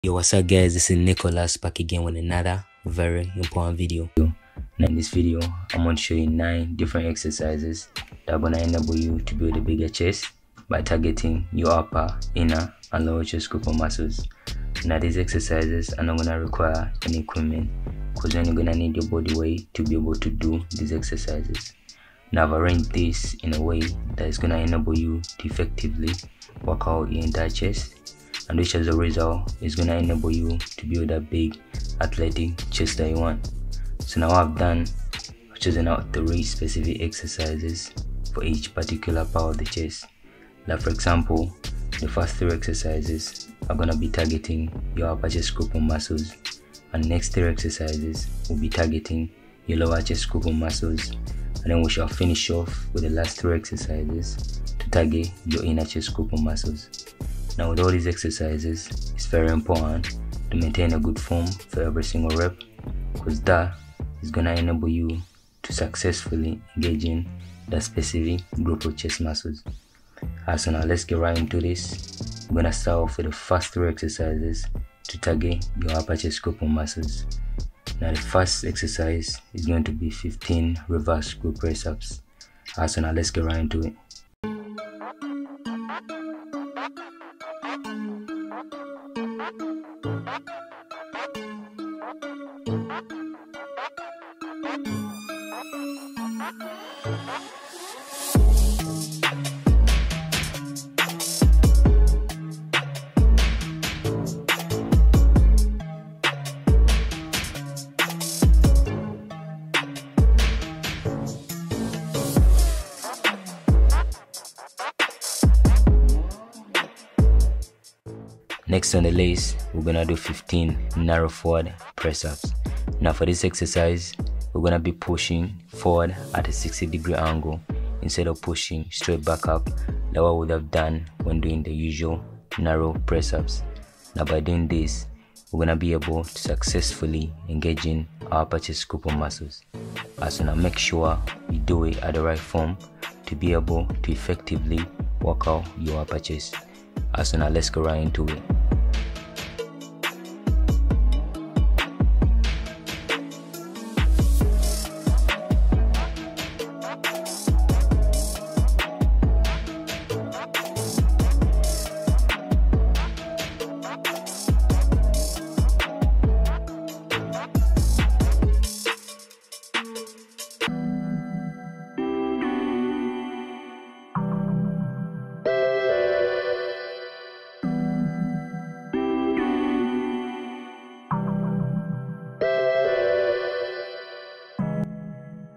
Yo, what's up guys, this is Nicholas back again with another very important video. Now in this video I'm going to show you 9 different exercises that are going to enable you to build a bigger chest by targeting your upper, inner and lower chest group of muscles. Now these exercises are not going to require any equipment because you're only going to need your body weight to be able to do these exercises. Now I've arranged this in a way that is going to enable you to effectively work out your entire chest, and which as a result is going to enable you to build that big athletic chest that you want. So now what I've done, I've chosen out 3 specific exercises for each particular part of the chest. Like for example, the first 3 exercises are going to be targeting your upper chest group of muscles, and the next 3 exercises will be targeting your lower chest group of muscles, and then we shall finish off with the last 3 exercises to target your inner chest group of muscles. Now with all these exercises, it's very important to maintain a good form for every single rep, because that is going to enable you to successfully engage in that specific group of chest muscles. So now let's get right into this. We're going to start off with the first 3 exercises to target your upper chest group of muscles. Now the first exercise is going to be 15 reverse glute press ups. So now let's get right into it. Next on the list, we're gonna do 15 narrow forward press ups. Now for this exercise, we're gonna be pushing forward at a 60-degree angle instead of pushing straight back up like what we would have done when doing the usual narrow press ups. Now by doing this, we're gonna be able to successfully engage in our upper chest group of muscles. So now make sure you do it at the right form to be able to effectively work out your upper chest. So now let's go right into it.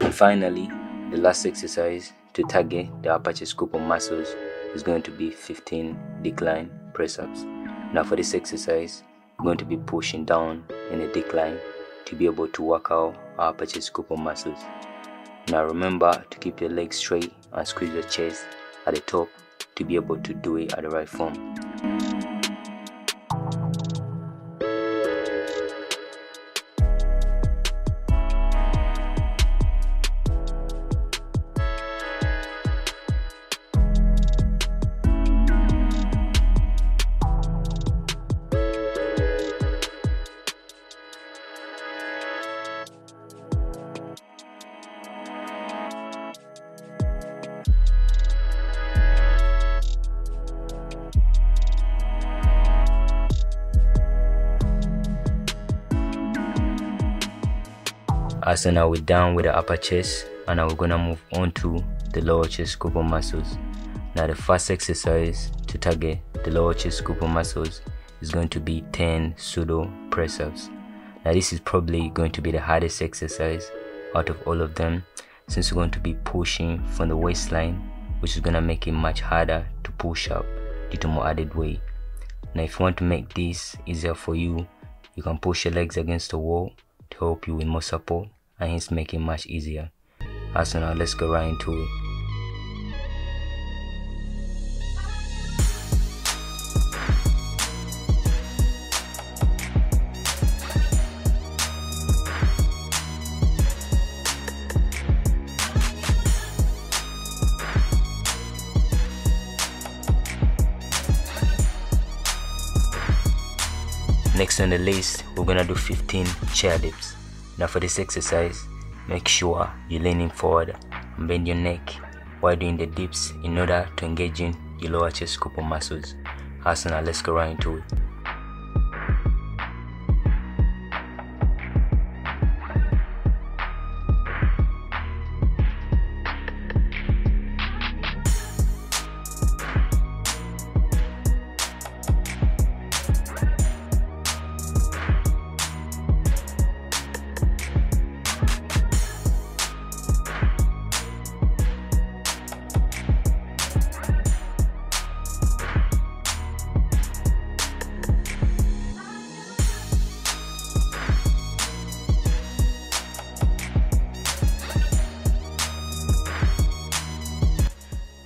And finally, the last exercise to target the upper chest group of muscles is going to be 15 decline press ups. Now for this exercise, we're going to be pushing down in a decline to be able to work out our upper chest group of muscles. Now remember to keep your legs straight and squeeze your chest at the top to be able to do it at the right form. So now we're done with the upper chest, and now we're gonna move on to the lower chest group of muscles. Now the first exercise to target the lower chest group of muscles is going to be 10 pseudo press ups. Now this is probably going to be the hardest exercise out of all of them, since we're going to be pushing from the waistline, which is gonna make it much harder to push up due to more added weight. Now if you want to make this easier for you, you can push your legs against the wall to help you with more support, and hence make it much easier. So now let's go right into it. Next on the list, we're gonna do 15 chair dips. Now for this exercise, make sure you're leaning forward and bend your neck while doing the dips in order to engage in your lower chest scoop muscles. So now let's go right into it.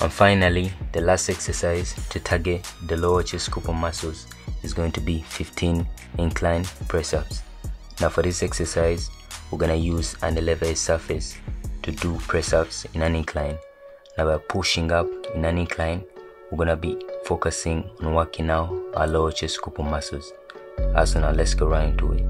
And finally, the last exercise to target the lower chest scoop muscles is going to be 15 incline press-ups. Now for this exercise, we're gonna use an elevated surface to do press-ups in an incline. Now by pushing up in an incline, we're gonna be focusing on working out our lower chest scoop muscles. So now let's go right into it.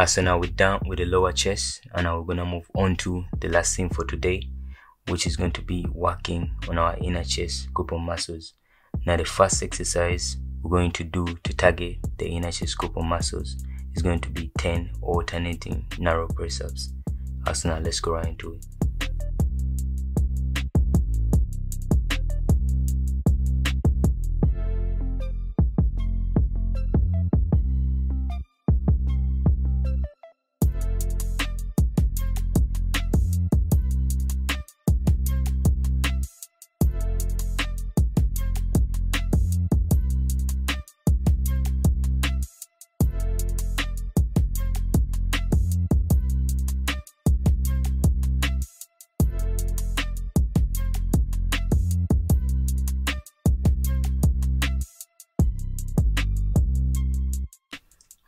So now we're done with the lower chest, and now we're gonna move on to the last thing for today, which is going to be working on our inner chest scoop muscles. Now the first exercise we're going to do to target the inner chest scoop muscles is going to be 10 alternating narrow press-ups. So now let's go right into it.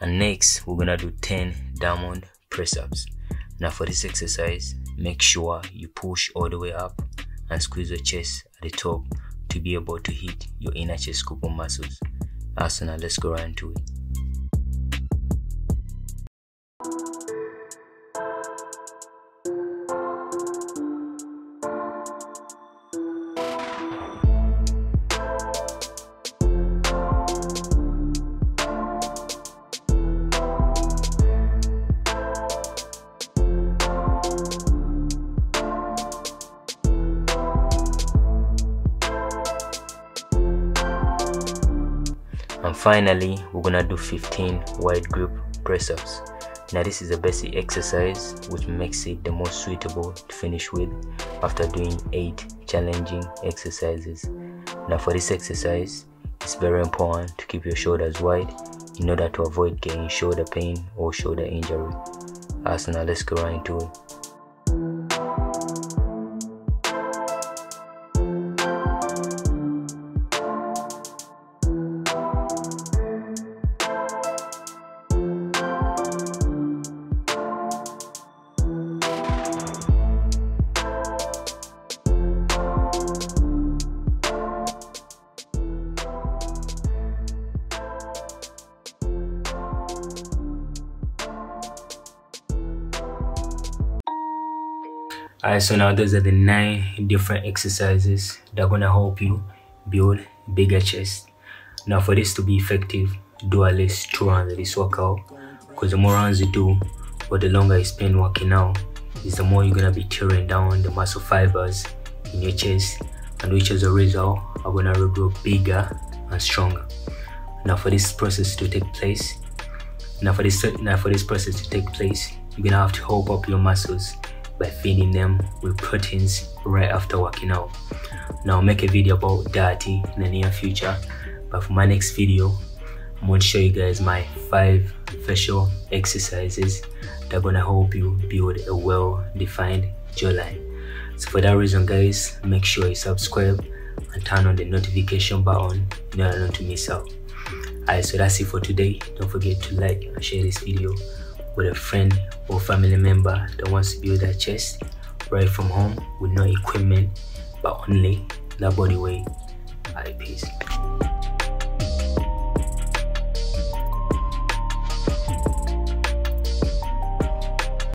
And next, we're gonna do 10 diamond press-ups. Now for this exercise, make sure you push all the way up and squeeze your chest at the top to be able to hit your inner chest scoop muscles. So now let's go right into it. And finally, we're gonna do 15 wide grip press-ups. Now this is a basic exercise which makes it the most suitable to finish with after doing 8 challenging exercises. Now for this exercise, it's very important to keep your shoulders wide in order to avoid getting shoulder pain or shoulder injury. So now let's go right into it. Alright, so now those are the 9 different exercises that are gonna help you build bigger chest. Now for this to be effective, do at least 2 rounds of this workout, because the more rounds you do or the longer you spend working out, is the more you're gonna be tearing down the muscle fibers in your chest, and which as a result are gonna regrow bigger and stronger. Now for this process to take place, you're gonna have to help up your muscles by feeding them with proteins right after working out. Now I'll make a video about that in the near future, but for my next video I'm going to show you guys my 5 facial exercises that are going to help you build a well-defined jawline. So for that reason, guys, make sure you subscribe and turn on the notification button in order not to miss out. Alright, so that's it for today. Don't forget to like and share this video with a friend or family member that wants to build their chest right from home with no equipment but only that body weight. Alright, peace.